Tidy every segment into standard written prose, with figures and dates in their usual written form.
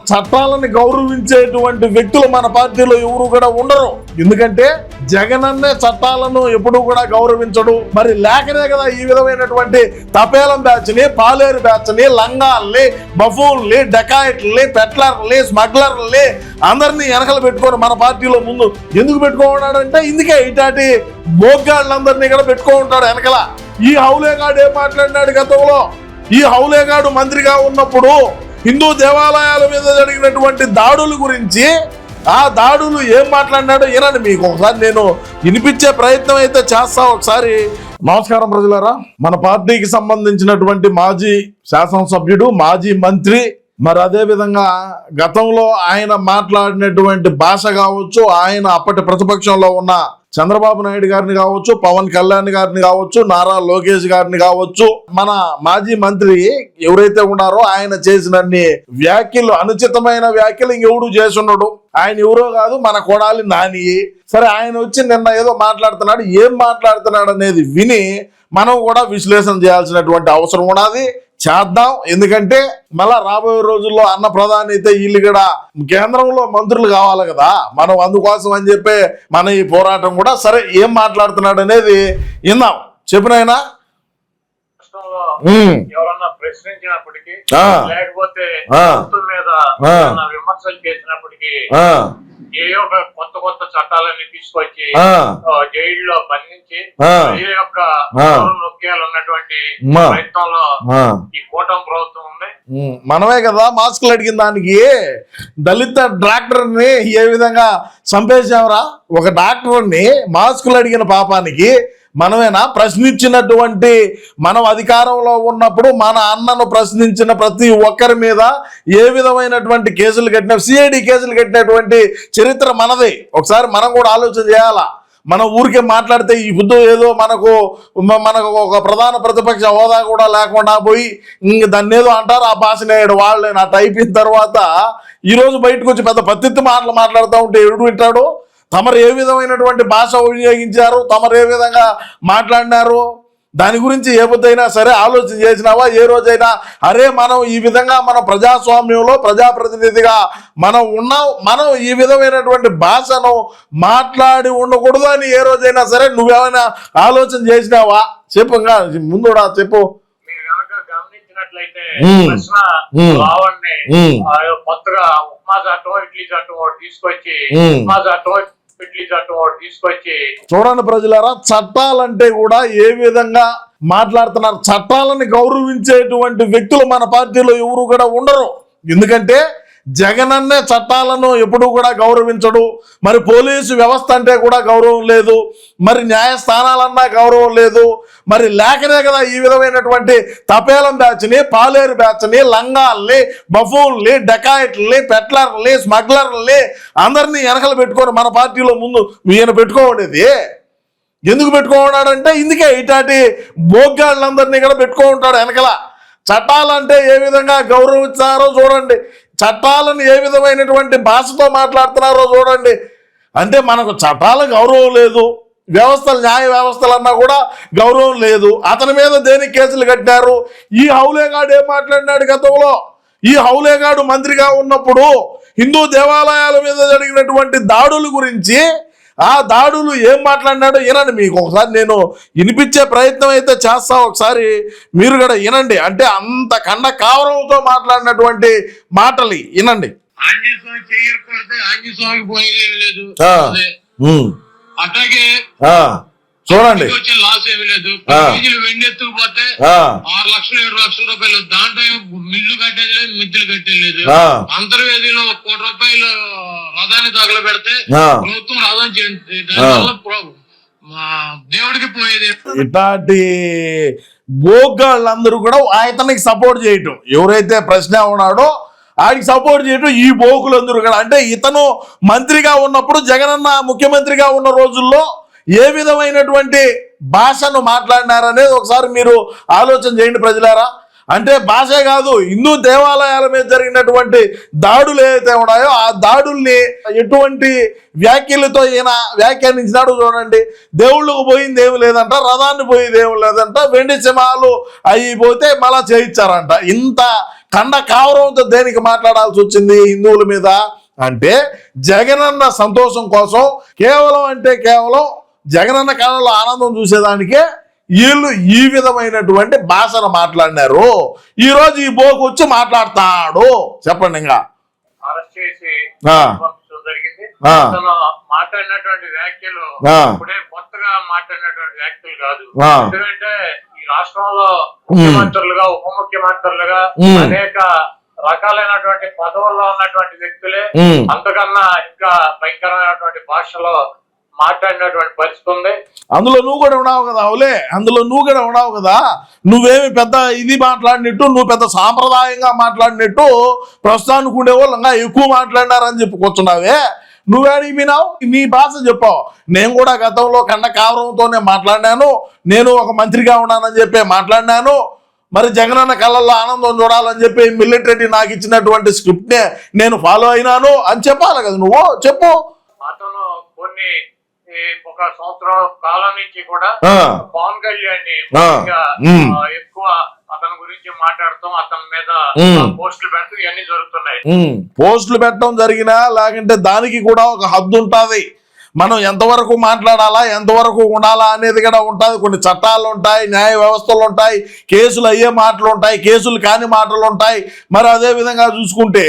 చట్టాలను గౌరవించేటువంటి వ్యక్తులు మన పార్టీలో ఎవరు కూడా ఉండరు. ఎందుకంటే జగన్ అన్నే చట్టాలను ఎప్పుడు కూడా గౌరవించడు. మరి లేకనే కదా ఈ విధమైనటువంటి తపేలం బ్యాచ్ని, పాలేరు బ్యాచ్ని, లంగాల్ని, బఫూల్ని, డకాయిట్లని, పెట్లర్ని, స్మగ్లర్ని అందరినీ వెనకలు పెట్టుకొని మన పార్టీలో ముందు ఎందుకు పెట్టుకోన్నాడంటే ఇందుకే ఇటాటి బోగ్గాళ్ళందరినీ కూడా పెట్టుకుంటాడు వెనకల. ఈ హౌలేగాడు ఏం మాట్లాడినాడు గతంలో? ఈ హౌలేగాడు మంత్రిగా ఉన్నప్పుడు హిందూ దేవాలయాల మీద జరిగినటువంటి దాడుల గురించి, ఆ దాడులు ఏం మాట్లాడినాడో వినండి. మీకు ఒకసారి నేను వినిపించే ప్రయత్నం అయితే చేస్తా. ఒకసారి. నమస్కారం ప్రజలారా. మన పార్టీకి సంబంధించినటువంటి మాజీ శాసనసభ్యుడు, మాజీ మంత్రి, మరి అదే విధంగా గతంలో ఆయన మాట్లాడినటువంటి భాష కావచ్చు, ఆయన అప్పటి ప్రతిపక్షంలో ఉన్న చంద్రబాబు నాయుడు గారిని కావచ్చు, పవన్ కళ్యాణ్ గారిని కావచ్చు, నారా లోకేష్ గారిని కావచ్చు, మన మాజీ మంత్రి ఎవరైతే ఉన్నారో ఆయన చేసినన్ని వ్యాఖ్యలు, అనుచితమైన వ్యాఖ్యలు ఇంకెవడు చేసున్నాడు. ఆయన ఎవరో కాదు, మన కొడాలి నాని. సరే, ఆయన వచ్చి నిన్న ఏదో మాట్లాడుతున్నాడు. ఏం మాట్లాడుతున్నాడు అనేది విని మనం కూడా విశ్లేషణ చేయాల్సినటువంటి అవసరం ఉన్నది. చేద్దాం. ఎందుకంటే మళ్ళా రాబోయే రోజుల్లో అన్న ప్రధాని అయితే వీళ్ళు కూడా కేంద్రంలో మంత్రులు కావాలి కదా. మనం అందుకోసం అని చెప్పి మన ఈ పోరాటం కూడా. సరే, ఏం మాట్లాడుతున్నాడు అనేది విందాం. చెప్పినైనా ఎవరన్నా ప్రశ్నించినప్పటికీ, లేకపోతే మీద విమర్శలు చేసినప్పటికీ ఏయో కొత్త కొత్త చట్టాలన్నీ తీసుకొచ్చి జైల్లో బంధించి ఏ యొక్క నొక్కేయాలు ఉన్నటువంటి ప్రయత్నంలో ఈ కూటమి ప్రభుత్వం ఉంది. మనమే కదా మాస్కులు అడిగిన దానికి దళిత డాక్టర్ని ఏ విధంగా చంపేసామరా? ఒక డాక్టర్ని మాస్కులు అడిగిన పాపానికి మనమేనా ప్రశ్నించినటువంటి? మనం అధికారంలో ఉన్నప్పుడు మన అన్నను ప్రశ్నించిన ప్రతి ఒక్కరి మీద ఏ విధమైనటువంటి కేసులు కట్టినా, సిఐడి కేసులు కట్టినటువంటి చరిత్ర మనది. ఒకసారి మనం కూడా ఆలోచన చేయాలా. మన ఊరికే మాట్లాడితే ఈ బుద్ధు ఏదో మనకు ఒక ప్రధాన ప్రతిపక్ష హోదా కూడా లేకుండా పోయి ఇంక దాన్ని ఏదో అంటారు, ఆ భాషనేడు వాళ్ళే నా అయిపోయిన తర్వాత ఈరోజు బయటకు వచ్చి పెద్ద పత్తిత్తి మాటలు మాట్లాడుతూ ఉంటే ఎవడు వింటాడు? తమరు ఏ విధమైనటువంటి భాష వినియోగించారు, తమరు ఏ విధంగా మాట్లాడినారు, దాని గురించి ఏ పొద్దైనా సరే ఆలోచన చేసినావా? ఏ రోజైనా అరే మనం ఈ విధంగా మన ప్రజాస్వామ్యంలో ప్రజాప్రతినిధిగా మనం ఉన్నాం, మనం ఈ విధమైనటువంటి భాషను మాట్లాడి ఉండకూడదు అని ఏ రోజైనా సరే నువ్వేమైనా ఆలోచన చేసినావా? చెప్పు, ముందు చెప్పు. గమనించినట్లయితే కొత్తగా ఉప్మా చట్టం, ఇడ్లీ చట్టం తీసుకొచ్చి ఉప్మా చట్టం, ఇడ్లీ చట్టం తీసుకొచ్చి చూడండి ప్రజలారా, చట్టాలంటే కూడా ఏ విధంగా మాట్లాడుతున్నారు. చట్టాలను గౌరవించేటువంటి వ్యక్తులు మన పార్టీలో ఎవరు కూడా ఉండరు. ఎందుకంటే జగన్ అన్నే చట్టాలను ఎప్పుడు కూడా గౌరవించడు. మరి పోలీసు వ్యవస్థ అంటే కూడా గౌరవం లేదు, మరి న్యాయస్థానాలన్నా గౌరవం లేదు. మరి లేకనే కదా ఈ విధమైనటువంటి తపేలం బ్యాచ్ని, పాలేరు బ్యాచ్ని, లంగాల్ని, బఫూల్ని, డకాయిట్లని, పెట్లర్ని, స్మగ్లర్ని అందరినీ వెనకలు పెట్టుకొని మన పార్టీలో ముందు ఈయన పెట్టుకోండేది. ఎందుకు పెట్టుకోన్నాడంటే ఇందుకే ఇటాటి బోగ్గాళ్ళందరినీ కూడా పెట్టుకుంటాడు వెనకల. చట్టాలంటే ఏ విధంగా గౌరవిస్తారో చూడండి, చట్టాలను ఏ విధమైనటువంటి భాషతో మాట్లాడుతున్నారో చూడండి. అంటే మనకు చట్టాల గౌరవం లేదు, వ్యవస్థలు, న్యాయ వ్యవస్థలన్నా కూడా గౌరవం లేదు. అతని మీద దేనికి కేసులు కట్టారు? ఈ హౌలేగాడు ఏం మాట్లాడినాడు గతంలో? ఈ హౌలేగాడు మంత్రిగా ఉన్నప్పుడు హిందూ దేవాలయాల మీద జరిగినటువంటి దాడుల గురించి, ఆ దాడులు ఏం మాట్లాడినాడో వినండి. మీకు ఒకసారి నేను వినిపించే ప్రయత్నం అయితే చేస్తా. ఒకసారి మీరు కూడా వినండి. అంటే అంత కండ కావరంతో మాట్లాడినటువంటి మాటలు వినండి. అట్లాగే చూడండి, లాస్ ఏమి లేదు. వెండెత్తుకుపోతే 6 లక్షలు 7 లక్షల రూపాయలు, దాంట్లో మిల్లు కట్టేది లేదు, మిద్దులు కట్టేది లేదు. అంతర్వేదిలో 1 కోటి రూపాయలు రథాన్ని తగలబెడితే ప్రభుత్వం రథం చేయండి, దేవుడికి పోయేది. ఇట్లాంటి బోగాళ్ళందరూ కూడా ఆయనకి సపోర్ట్ చేయటం, ఎవరైతే ప్రశ్న ఉన్నాడో ఆయనకి సపోర్ట్ చేయటం ఈ బోకులందరూ కూడా. అంటే ఇతను మంత్రిగా ఉన్నప్పుడు, జగనన్న ముఖ్యమంత్రిగా ఉన్న రోజుల్లో ఏ విధమైనటువంటి భాషను మాట్లాడినారనేది ఒకసారి మీరు ఆలోచన చేయండి ప్రజలారా. అంటే భాషే కాదు, హిందూ దేవాలయాల మీద జరిగినటువంటి దాడులు ఏవైతే ఉన్నాయో ఆ దాడుల్ని ఎటువంటి వ్యాఖ్యలతో ఈయన వ్యాఖ్యానించినాడు చూడండి. దేవుళ్ళకు పోయింది ఏమి లేదంట, రథాన్ని పోయింది ఏమి లేదంట, వెండి సింహాలు అవి పోతే మళ్ళా చేయించారంట. ఇంత కండ కావరంతో దేనికి మాట్లాడాల్సి వచ్చింది హిందువుల మీద అంటే జగనన్న సంతోషం కోసం కేవలం జగనన్న కళలో ఆనందం చూసేదానికే వీళ్ళు ఈ విధమైనటువంటి భాషను మాట్లాడినారు. ఈ రోజు ఈ బోకు వచ్చి మాట్లాడతాడు. చెప్పండి. ఇంకా అరెస్ట్ చేసి జరిగింది. మాట్లాడినటువంటి వ్యాఖ్యలు ఇప్పుడే కొత్తగా మాట్లాడినటువంటి వ్యాఖ్యలు కాదు. ఎందుకంటే ఈ రాష్ట్రంలో ముఖ్యమంత్రులుగా ఉప ముఖ్యమంత్రులుగా అనేక రకాలైనటువంటి పదవుల్లో ఉన్నటువంటి వ్యక్తులే అంతకన్నా ఇంకా భయంకరమైనటువంటి భాషలో మాట్లాడినటువంటి పరిస్థితి ఉంది. అందులో నువ్వు కూడా ఉన్నావు కదా. అవులే, అందులో నువ్వు కూడా ఉన్నావు కదా. నువ్వేమి పెద్ద ఇది మాట్లాడినట్టు, నువ్వు పెద్ద సాంప్రదాయంగా మాట్లాడినట్టు ప్రస్తుతానికి ఉండేవాళ్ళు ఇంకా ఎక్కువ మాట్లాడినారని చెప్పి కూర్చున్నావే. నువ్వేడికి వినావు, నీ భాష చెప్పావు. నేను కూడా గతంలో కండ కావరంతోనే మాట్లాడినాను, నేను ఒక మంత్రిగా ఉన్నానని చెప్పి మాట్లాడినాను. మరి జగనన్న కళ్ళల్లో ఆనందం చూడాలని చెప్పి మిలిటరీ నాకు ఇచ్చినటువంటి స్క్రిప్ట్నే నేను ఫాలో అయినాను అని చెప్పాలి కదా. నువ్వు చెప్పు. అతను కొన్ని ఒక సంవత్సరం కాలం నుంచి కూడా పవన్ కళ్యాణ్ ఎక్కువ అతని గురించి మాట్లాడతాం, అతని మీద పోస్టులు పెడతాం, ఇవన్నీ జరుగుతున్నాయి. పోస్టులు పెట్టడం జరిగినా లేకంటే దానికి కూడా ఒక హద్దు ఉంటుంది. మనం ఎంతవరకు మాట్లాడాలా, ఎంతవరకు ఉండాలా అనేది కూడా ఉంటుంది. కొన్ని చట్టాలు ఉంటాయి, న్యాయ వ్యవస్థలు ఉంటాయి, కేసులు అయ్యే మాటలు ఉంటాయి, కేసులు కాని మాటలు ఉంటాయి. మరి అదే విధంగా చూసుకుంటే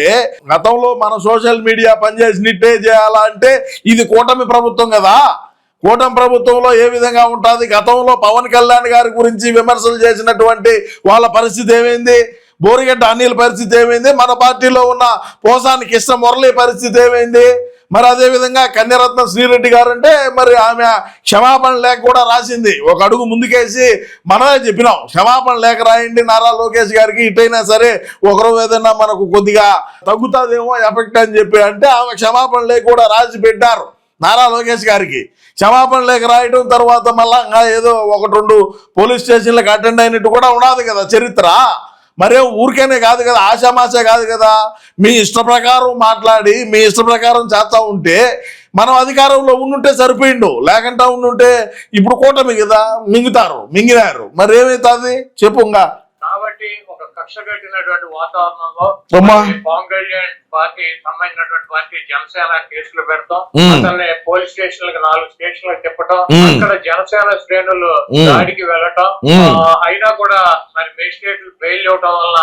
గతంలో మన సోషల్ మీడియా పనిచేసినట్టే చేయాలా అంటే ఇది కూటమి ప్రభుత్వం కదా. కూటమి ప్రభుత్వంలో ఏ విధంగా ఉంటుంది? గతంలో పవన్ కళ్యాణ్ గారి గురించి విమర్శలు చేసినటువంటి వాళ్ళ పరిస్థితి ఏమైంది? బోరిగడ్డ అనిల్ పరిస్థితి ఏమైంది? మన పార్టీలో ఉన్న పోసాని కృష్ణ మురళి పరిస్థితి ఏమైంది? మరి అదేవిధంగా కన్యరత్న శ్రీరెడ్డి గారు అంటే మరి ఆమె క్షమాపణ లేఖ కూడా రాసింది. ఒక అడుగు ముందుకేసి మనమే చెప్పినాం, క్షమాపణ లేఖ రాయండి నారా లోకేష్ గారికి, ఇటైనా సరే ఒకరు ఏదైనా మనకు కొద్దిగా తగ్గుతుందేమో ఎఫెక్ట్ అని చెప్పి అంటే ఆమె క్షమాపణ లేఖ కూడా రాసి పెట్టారు నారా లోకేష్ గారికి. క్షమాపణ లేఖ రాయడం తర్వాత మళ్ళా ఏదో 1-2 పోలీస్ స్టేషన్లకు అటెండ్ అయినట్టు కూడా ఉన్నది కదా చరిత్ర. మరే ఊరికేనే కాదు కదా, ఆశామాషే కాదు కదా. మీ ఇష్ట ప్రకారం మాట్లాడి మీ ఇష్ట ప్రకారం చేస్తా ఉంటే మనం అధికారంలో ఉండుంటే సరిపోయిండు, లేకుండా ఉండుంటే ఇప్పుడు కూటమి కదా మింగినారు. మరి ఏమైతుంది చెప్పు. ఇంకా కాబట్టి ఒక కక్ష కట్టినటువంటి వాతావరణంలో పవన్ కళ్యాణ్ పార్టీ సంబంధించినటువంటి పార్టీ జనసేన కేసులు పెడతాం, అతన్ని పోలీస్ స్టేషన్లకు 4 స్టేషన్లకు తిప్పటం, అక్కడ జనసేన శ్రేణులు దాడికి వెళ్ళటం, అయినా కూడా మరి మేజిస్ట్రేట్లు బెయిల్ ఇవ్వటం వల్ల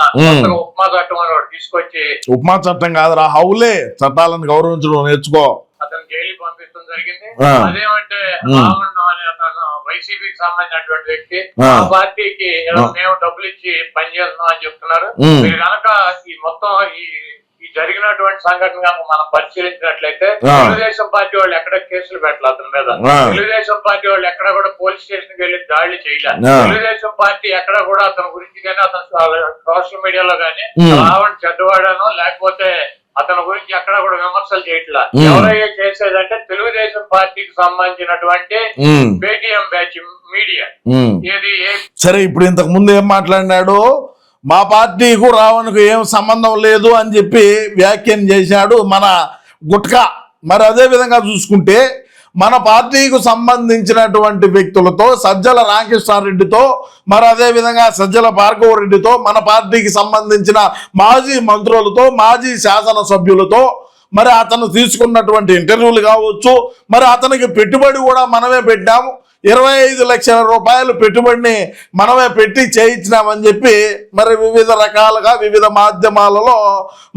ఉప్మా చట్టం అని ఒకటి తీసుకొచ్చి, ఉప్మా చట్టం కాదురా హౌలే, చట్టాలను గౌరవించడం నేర్చుకో, అతను జైలుకి పంపించడం జరిగింది. అదేమంటే రావణ్ అనే అతను వైసీపీకి సంబంధించినటువంటి వ్యక్తి ఆ పార్టీకి మేము డబ్బులు ఇచ్చి పనిచేస్తున్నాం అని చెప్తున్నారు. మీరు కనుక ఈ మొత్తం ఈ జరిగినటువంటి సంఘటన మనం పరిశీలించినట్లయితే తెలుగుదేశం పార్టీ వాళ్ళు ఎక్కడ కేసులు పెట్టలేదు అతని మీద. తెలుగుదేశం పార్టీ వాళ్ళు ఎక్కడ కూడా పోలీస్ స్టేషన్ కి వెళ్ళి దాడులు చేయలేదు. తెలుగుదేశం పార్టీ ఎక్కడ కూడా అతని గురించి కానీ అతను సోషల్ మీడియాలో కానీ రావణ్ చెడ్డవాడనో లేకపోతే అతని గురించి ఎక్కడ కూడా విమర్శలు చేయట్లా. ఎవరైనా చేసేదంటే తెలుగుదేశం పార్టీకి సంబంధించినటువంటి పేటీఎం బ్యాచ్ మీడియా. సరే, ఇప్పుడు ఇంతకు ముందు ఏం మాట్లాడినాడు? మా పార్టీకు రావణ్కు ఏం సంబంధం లేదు అని చెప్పి వ్యాఖ్యానం చేశాడు మన గుట్కా. మరి అదే విధంగా చూసుకుంటే మన పార్టీకు సంబంధించినటువంటి వ్యక్తులతో సజ్జల రామకృష్ణారెడ్డితో, మరి అదేవిధంగా సజ్జల భార్గవరెడ్డితో, మన పార్టీకి సంబంధించిన మాజీ మంత్రులతో, మాజీ శాసనసభ్యులతో, మరి అతను తీసుకున్నటువంటి ఇంటర్వ్యూలు కావచ్చు, మరి అతనికి పెట్టుబడి కూడా మనమే పెట్టాము. 25 లక్షల రూపాయలు పెట్టుబడిని మనమే పెట్టి చేయించినామని చెప్పి మరి వివిధ రకాలుగా వివిధ మాధ్యమాలలో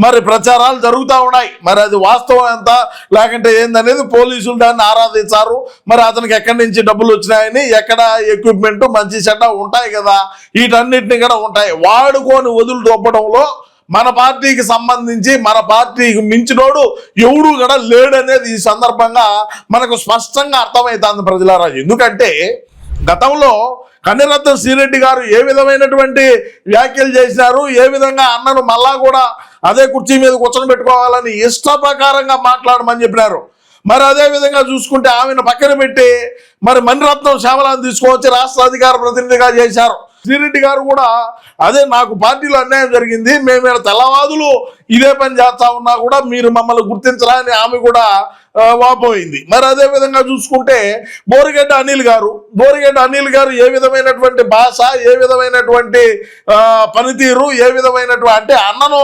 మరి ప్రచారాలు జరుగుతూ ఉన్నాయి. మరి అది వాస్తవం ఎంత లేకంటే ఏందనేది పోలీసులు దాన్ని ఆరాధించారు. మరి అతనికి ఎక్కడి నుంచి డబ్బులు వచ్చినాయని, ఎక్కడ ఎక్విప్మెంట్ మంచి చెడ్డ ఉంటాయి కదా, వీటన్నిటిని కూడా ఉంటాయి. వాడుకొని వదులు దొబ్బడంలో మన పార్టీకి సంబంధించి మన పార్టీకి మించినోడు ఎవడు కూడా లేడనేది ఈ సందర్భంగా మనకు స్పష్టంగా అర్థమవుతుంది ప్రజలారా. ఎందుకంటే గతంలో కన్యరత్న శ్రీరెడ్డి గారు ఏ విధమైనటువంటి వ్యాఖ్యలు చేసినారు, ఏ విధంగా అన్నను మళ్ళా కూడా అదే కుర్చీ మీద కూర్చొని పెట్టుకోవాలని ఇష్ట ప్రకారంగా మాట్లాడమని చెప్పినారు. మరి అదే విధంగా చూసుకుంటే ఆమెను పక్కన పెట్టి మరి మణిరత్నం శ్యామలాన్ని తీసుకువచ్చి రాష్ట్ర అధికార ప్రతినిధిగా చేశారు. శ్రీరెడ్డి గారు కూడా అదే నాకు పార్టీలో అన్యాయం జరిగింది, మేము తెల్లవాదులు ఇదే పని చేస్తా ఉన్నా కూడా మీరు మమ్మల్ని గుర్తించరా అని ఆమె కూడా వాపోయింది. మరి అదే విధంగా చూసుకుంటే బోరిగడ్డ అనిల్ గారు ఏ విధమైనటువంటి భాష, ఏ విధమైనటువంటి పనితీరు, ఏ విధమైనటువంటి అంటే అన్నను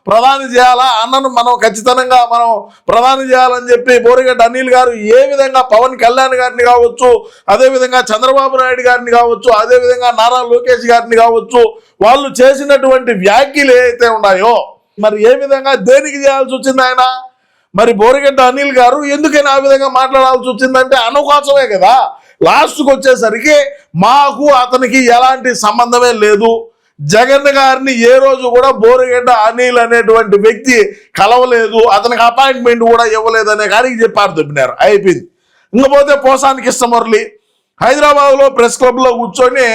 ప్రధాని చేయాలా, అన్నను మనం ఖచ్చితంగా మనం ప్రధాని చేయాలని చెప్పి బోరిగడ్డ అనిల్ గారు ఏ విధంగా పవన్ కళ్యాణ్ గారిని కావచ్చు, అదేవిధంగా చంద్రబాబు నాయుడు గారిని కావచ్చు, అదేవిధంగా నారా లోకేష్ గారిని కావచ్చు, వాళ్ళు చేసినటువంటి వ్యాఖ్యలు ఏవైతే ఉన్నాయో మరి ఏ విధంగా దేనికి చేయాల్సి వచ్చింది ఆయన? మరి బోరిగడ్డ అనిల్ గారు ఎందుకైనా ఆ విధంగా మాట్లాడాల్సి వచ్చిందంటే అనుకోసమే కదా. లాస్ట్కి వచ్చేసరికి మాకు అతనికి ఎలాంటి సంబంధమే లేదు, జగన్ గారిని ఏ రోజు కూడా బోరిగడ్డ అనిల్ అనేటువంటి వ్యక్తి కలవలేదు, అతనికి అపాయింట్మెంట్ కూడా ఇవ్వలేదు అనే కానీ చెప్పారు, దొబ్బినారు, అయిపోయింది. ఇంకపోతే పోసాని కృష్ణమురళి హైదరాబాద్లో ప్రెస్ క్లబ్లో కూర్చొని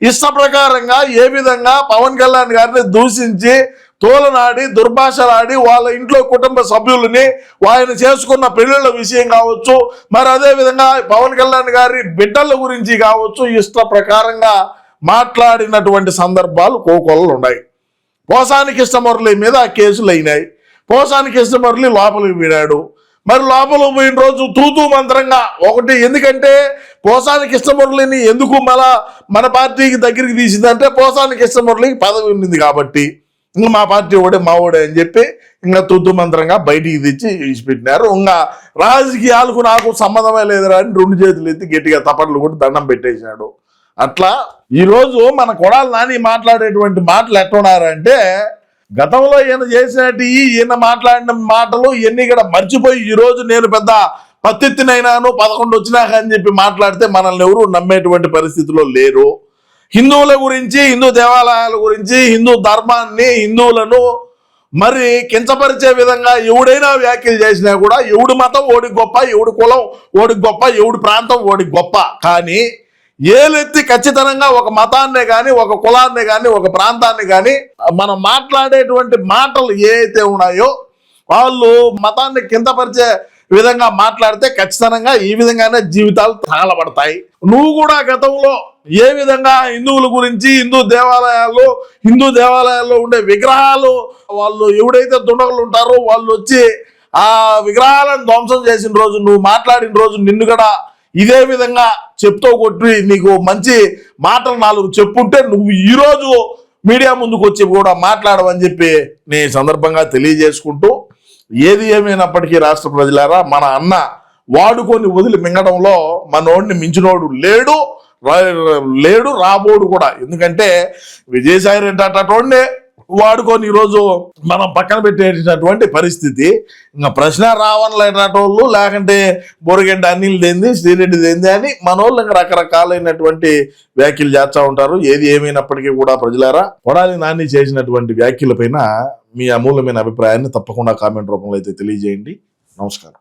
ఇష్ట ప్రకారంగా ఏ విధంగా పవన్ కళ్యాణ్ గారిని దూషించి తోలనాడి దుర్భాషలాడి వాళ్ళ ఇంట్లో కుటుంబ సభ్యులని ఆయన చేసుకున్న పెళ్లిళ్ళ విషయం కావచ్చు, మరి అదేవిధంగా పవన్ కళ్యాణ్ గారి బిడ్డల గురించి కావచ్చు ఇష్ట ప్రకారంగా మాట్లాడినటువంటి సందర్భాలు కోకొల్లలు ఉన్నాయి. పోసాని కృష్ణమురళి మీద కేసులు అయినాయి. పోసాని కృష్ణమురళి లోపలికి వీడాడు. మరి లోపలికి పోయిన రోజు తూతూ మంత్రంగా ఒకటి, ఎందుకంటే పోసాని కృష్ణమురళిని ఎందుకు మన పార్టీకి దగ్గరికి తీసిందంటే పోసాని కృష్ణమురళికి పదవి ఉండింది కాబట్టి, ఇంకా మా పార్టీ ఓడే మా ఓడే అని చెప్పి ఇంకా తుద్దు మంత్రంగా బయటికి తెచ్చి ఇచ్చిపెట్టినారు. ఇంకా రాజకీయాలకు నాకు సంబంధమే లేదురా అని 2 చేతులు ఎత్తి గట్టిగా తపట్లు కూడా దండం పెట్టేశాడు. అట్లా ఈరోజు మన కొడాలి నాని మాట్లాడేటువంటి మాటలు ఎట్టున్నారంటే గతంలో ఈయన చేసినట్టు ఈయన మాట్లాడిన మాటలు ఇవన్నీ కూడా మర్చిపోయి ఈరోజు నేను పెద్ద పత్తెత్తినైనాను 11 వచ్చినాక అని చెప్పి మాట్లాడితే మనల్ని ఎవరు నమ్మేటువంటి పరిస్థితిలో లేరు. హిందువుల గురించి, హిందూ దేవాలయాల గురించి, హిందూ ధర్మాన్ని, హిందువులను మరి కించపరిచే విధంగా ఎవడైనా వ్యాఖ్యలు చేసినా కూడా ఎవడి మతం ఓడికి గొప్ప, ఎవడి కులం ఓడికి గొప్ప, ఎవడి ప్రాంతం ఓడికి గొప్ప, కానీ ఏలెత్తి ఖచ్చితంగా ఒక మతాన్నే కానీ, ఒక కులాన్ని కానీ, ఒక ప్రాంతాన్ని కానీ మనం మాట్లాడేటువంటి మాటలు ఏవైతే ఉన్నాయో వాళ్ళు మతాన్ని కిందపరిచే విధంగా మాట్లాడితే ఖచ్చితంగా ఈ విధంగానే జీవితాలు తగలబడతాయి. నువ్వు కూడా గతంలో ఏ విధంగా హిందువుల గురించి, హిందూ దేవాలయాల్లో ఉండే విగ్రహాలు వాళ్ళు ఎవడైతే దుండగులు ఉంటారో వాళ్ళు వచ్చి ఆ విగ్రహాలను ధ్వంసం చేసిన రోజు, నువ్వు మాట్లాడిన రోజు నిన్ను కూడా ఇదే విధంగా చెప్తూ కొట్టి నీకు మంచి మాటలు 4 చెప్పుంటే నువ్వు ఈరోజు మీడియా ముందుకు వచ్చి కూడా మాట్లాడవని చెప్పి నీ సందర్భంగా తెలియజేసుకుంటూ, ఏది ఏమైనప్పటికీ రాష్ట్ర ప్రజలారా, మన అన్న వాడుకొని వదిలి మింగడంలో మనోడిని మించినోడు లేడు రాబోడు కూడా. ఎందుకంటే విజయసాయి రెడ్డి అటోడినే వాడుకొని ఈరోజు మనం పక్కన పెట్టేటటువంటి పరిస్థితి. ఇంకా ప్రశ్న రావన్లేటోళ్ళు, లేకంటే బోరిగడ్డ అనిల్ దేంది, శ్రీరెడ్డి దేంది అని మనోళ్ళు ఇంకా రకరకాలైనటువంటి వ్యాఖ్యలు చేస్తూ ఉంటారు. ఏది ఏమైనప్పటికీ కూడా ప్రజలారా, కొడాలి నాని చేసినటువంటి వ్యాఖ్యల పైన మీ అమూల్యమైన అభిప్రాయాన్ని తప్పకుండా కామెంట్ రూపంలో అయితే తెలియజేయండి. నమస్కారం.